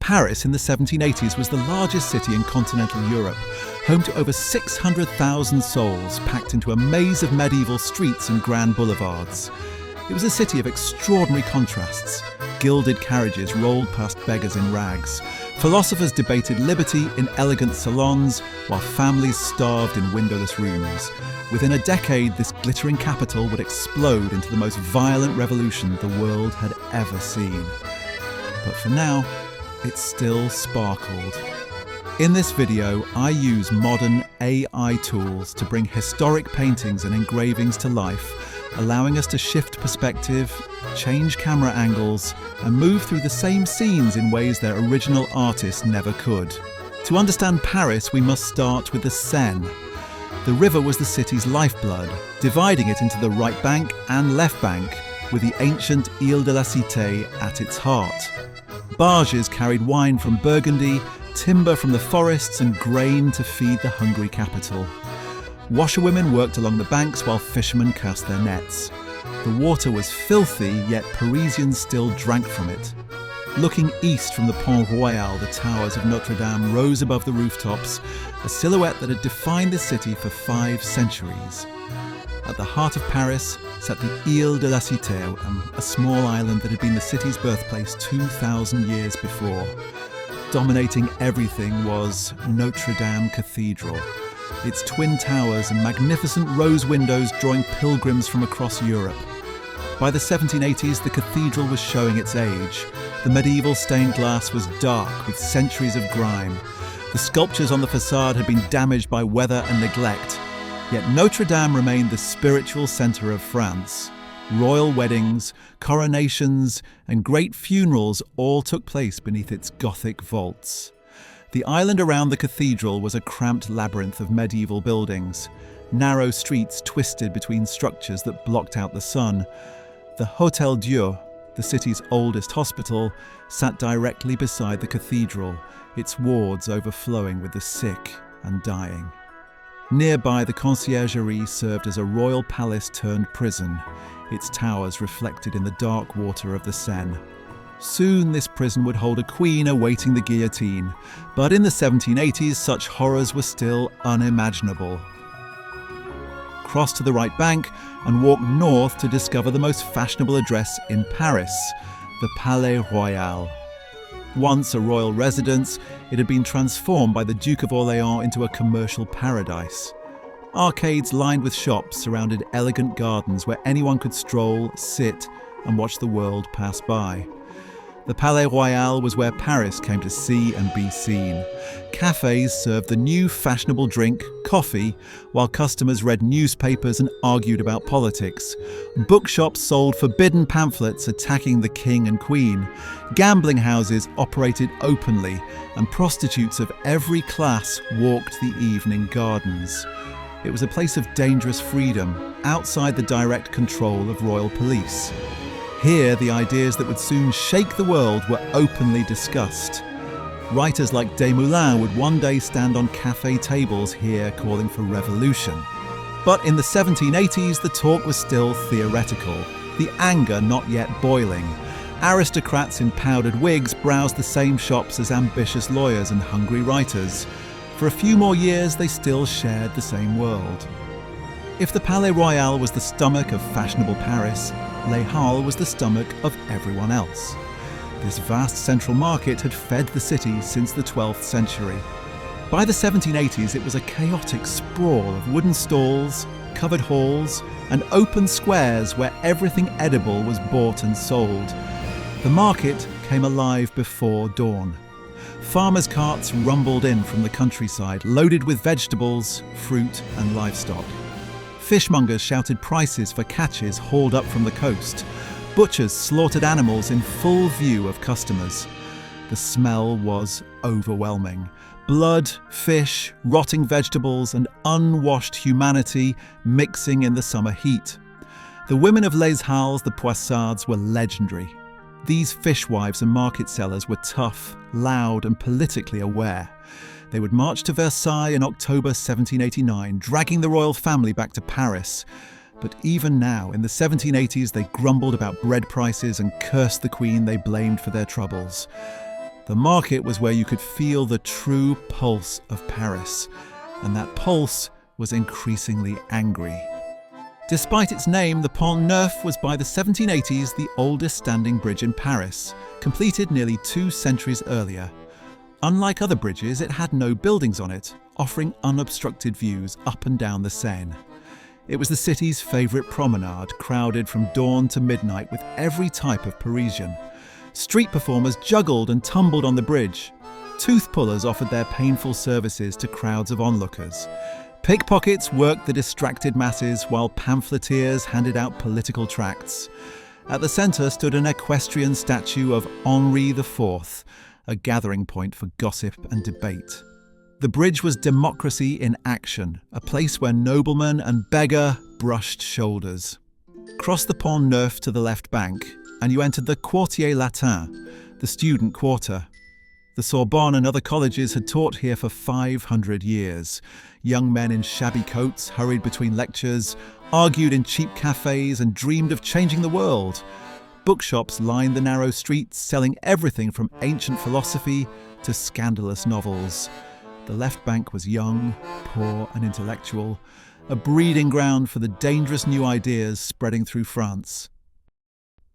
Paris in the 1780s was the largest city in continental Europe, home to over 600,000 souls packed into a maze of medieval streets and grand boulevards. It was a city of extraordinary contrasts. Gilded carriages rolled past beggars in rags. Philosophers debated liberty in elegant salons, while families starved in windowless rooms. Within a decade, this glittering capital would explode into the most violent revolution the world had ever seen. But for now, it still sparkled. In this video, I use modern AI tools to bring historic paintings and engravings to life, allowing us to shift perspective, change camera angles, and move through the same scenes in ways their original artists never could. To understand Paris, we must start with the Seine. The river was the city's lifeblood, dividing it into the right bank and left bank, with the ancient Ile de la Cité at its heart. Barges carried wine from Burgundy, timber from the forests, and grain to feed the hungry capital. Washerwomen worked along the banks while fishermen cast their nets. The water was filthy, yet Parisians still drank from it. Looking east from the Pont Royal, the towers of Notre-Dame rose above the rooftops, a silhouette that had defined the city for 5 centuries. At the heart of Paris sat the Ile de la Cité, a small island that had been the city's birthplace 2,000 years before. Dominating everything was Notre-Dame Cathedral, its twin towers and magnificent rose windows drawing pilgrims from across Europe. By the 1780s, the cathedral was showing its age. The medieval stained glass was dark with centuries of grime. The sculptures on the facade had been damaged by weather and neglect. Yet Notre-Dame remained the spiritual centre of France. Royal weddings, coronations, and great funerals all took place beneath its Gothic vaults. The island around the cathedral was a cramped labyrinth of medieval buildings. Narrow streets twisted between structures that blocked out the sun. The Hôtel Dieu, the city's oldest hospital, sat directly beside the cathedral, its wards overflowing with the sick and dying. Nearby, the conciergerie served as a royal palace turned prison, its towers reflected in the dark water of the Seine. Soon this prison would hold a queen awaiting the guillotine, but in the 1780s such horrors were still unimaginable. Cross to the right bank and walk north to discover the most fashionable address in Paris, the Palais Royal. Once a royal residence, it had been transformed by the Duke of Orléans into a commercial paradise. Arcades lined with shops surrounded elegant gardens where anyone could stroll, sit, and watch the world pass by. The Palais Royal was where Paris came to see and be seen. Cafes served the new fashionable drink, coffee, while customers read newspapers and argued about politics. Bookshops sold forbidden pamphlets attacking the king and queen. Gambling houses operated openly, and prostitutes of every class walked the evening gardens. It was a place of dangerous freedom, outside the direct control of royal police. Here, the ideas that would soon shake the world were openly discussed. Writers like Desmoulins would one day stand on cafe tables here calling for revolution. But in the 1780s, the talk was still theoretical, the anger not yet boiling. Aristocrats in powdered wigs browsed the same shops as ambitious lawyers and hungry writers. For a few more years, they still shared the same world. If the Palais Royal was the stomach of fashionable Paris, Les Halles was the stomach of everyone else. This vast central market had fed the city since the 12th century. By the 1780s, it was a chaotic sprawl of wooden stalls, covered halls, and open squares where everything edible was bought and sold. The market came alive before dawn. Farmers' carts rumbled in from the countryside, loaded with vegetables, fruit, and livestock. Fishmongers shouted prices for catches hauled up from the coast. Butchers slaughtered animals in full view of customers. The smell was overwhelming. Blood, fish, rotting vegetables, and unwashed humanity mixing in the summer heat. The women of Les Halles, the Poissardes, were legendary. These fishwives and market sellers were tough, loud, and politically aware. They would march to Versailles in October 1789, dragging the royal family back to Paris. But even now, in the 1780s, they grumbled about bread prices and cursed the queen they blamed for their troubles. The market was where you could feel the true pulse of Paris, and that pulse was increasingly angry. Despite its name, the Pont Neuf was by the 1780s the oldest standing bridge in Paris, completed nearly 2 centuries earlier. Unlike other bridges, it had no buildings on it, offering unobstructed views up and down the Seine. It was the city's favourite promenade, crowded from dawn to midnight with every type of Parisian. Street performers juggled and tumbled on the bridge. Tooth pullers offered their painful services to crowds of onlookers. Pickpockets worked the distracted masses while pamphleteers handed out political tracts. At the centre stood an equestrian statue of Henri IV, a gathering point for gossip and debate. The bridge was democracy in action, a place where nobleman and beggar brushed shoulders. Cross the Pont Neuf to the left bank, and you entered the Quartier Latin, the student quarter. The Sorbonne and other colleges had taught here for 500 years. Young men in shabby coats hurried between lectures, argued in cheap cafes, and dreamed of changing the world. Bookshops lined the narrow streets, selling everything from ancient philosophy to scandalous novels. The left bank was young, poor, and intellectual, a breeding ground for the dangerous new ideas spreading through France.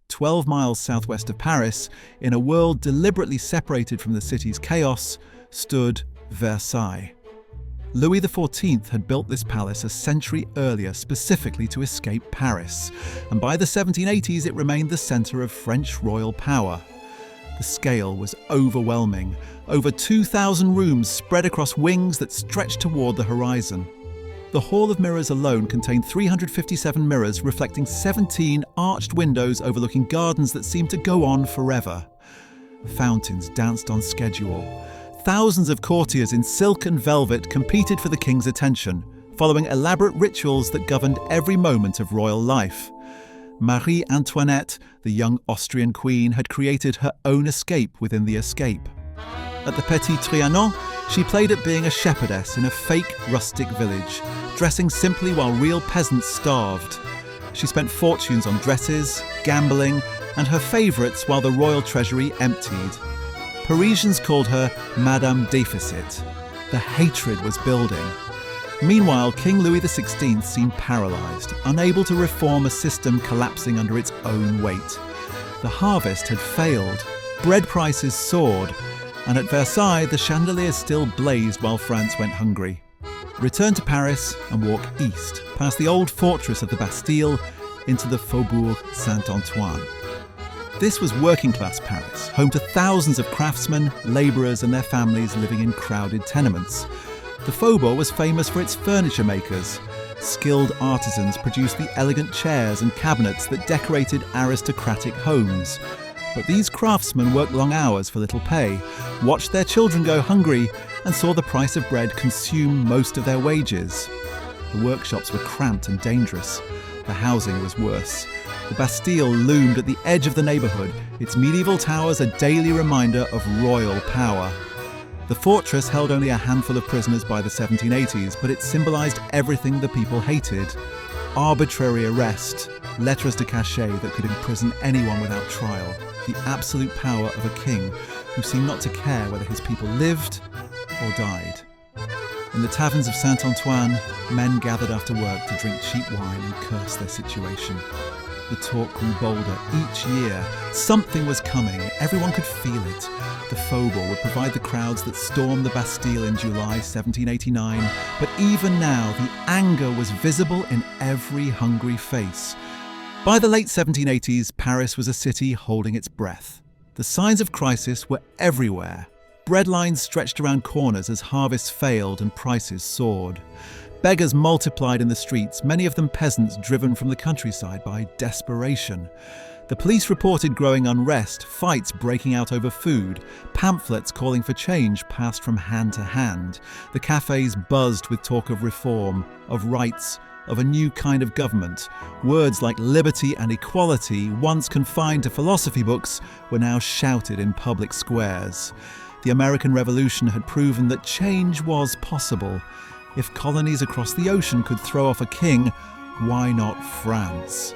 12 miles southwest of Paris, in a world deliberately separated from the city's chaos, stood Versailles. Louis XIV had built this palace a century earlier specifically to escape Paris, and by the 1780s it remained the centre of French royal power. The scale was overwhelming, over 2,000 rooms spread across wings that stretched toward the horizon. The Hall of Mirrors alone contained 357 mirrors reflecting 17 arched windows overlooking gardens that seemed to go on forever. Fountains danced on schedule. Thousands of courtiers in silk and velvet competed for the king's attention, following elaborate rituals that governed every moment of royal life. Marie Antoinette, the young Austrian queen, had created her own escape within the escape. At the Petit Trianon, she played at being a shepherdess in a fake rustic village, dressing simply while real peasants starved. She spent fortunes on dresses, gambling, and her favourites while the royal treasury emptied. Parisians called her Madame Déficit. The hatred was building. Meanwhile, King Louis XVI seemed paralysed, unable to reform a system collapsing under its own weight. The harvest had failed, bread prices soared, and at Versailles the chandeliers still blazed while France went hungry. Return to Paris and walk east, past the old fortress of the Bastille, into the Faubourg Saint-Antoine. This was working-class Paris, home to thousands of craftsmen, labourers and their families living in crowded tenements. The Faubourg was famous for its furniture makers. Skilled artisans produced the elegant chairs and cabinets that decorated aristocratic homes. But these craftsmen worked long hours for little pay, watched their children go hungry, and saw the price of bread consume most of their wages. The workshops were cramped and dangerous. The housing was worse. The Bastille loomed at the edge of the neighbourhood, its medieval towers a daily reminder of royal power. The fortress held only a handful of prisoners by the 1780s, but it symbolised everything the people hated. Arbitrary arrest, lettres de cachet that could imprison anyone without trial, the absolute power of a king who seemed not to care whether his people lived or died. In the taverns of Saint-Antoine, men gathered after work to drink cheap wine and curse their situation. The talk grew bolder each year. Something was coming. Everyone could feel it. The Faubourg would provide the crowds that stormed the Bastille in July 1789. But even now, the anger was visible in every hungry face. By the late 1780s, Paris was a city holding its breath. The signs of crisis were everywhere. Bread lines stretched around corners as harvests failed and prices soared. Beggars multiplied in the streets, many of them peasants driven from the countryside by desperation. The police reported growing unrest, fights breaking out over food, pamphlets calling for change passed from hand to hand. The cafes buzzed with talk of reform, of rights, of a new kind of government. Words like liberty and equality, once confined to philosophy books, were now shouted in public squares. The American Revolution had proven that change was possible. If colonies across the ocean could throw off a king, why not France?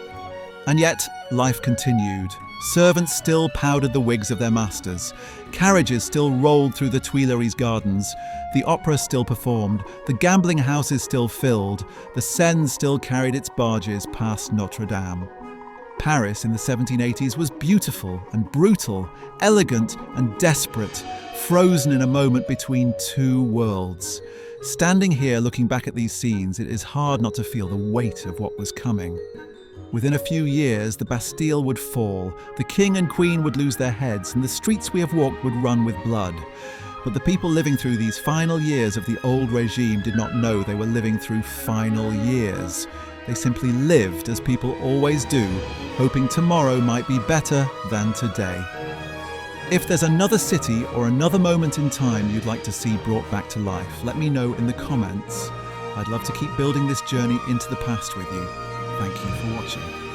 And yet, life continued. Servants still powdered the wigs of their masters. Carriages still rolled through the Tuileries gardens. The opera still performed. The gambling houses still filled. The Seine still carried its barges past Notre-Dame. Paris in the 1780s was beautiful and brutal, elegant and desperate, frozen in a moment between two worlds. Standing here looking back at these scenes, it is hard not to feel the weight of what was coming. Within a few years, the Bastille would fall, the king and queen would lose their heads, and the streets we have walked would run with blood. But the people living through these final years of the old regime did not know they were living through final years. They simply lived as people always do, hoping tomorrow might be better than today. If there's another city or another moment in time you'd like to see brought back to life, let me know in the comments. I'd love to keep building this journey into the past with you. Thank you for watching.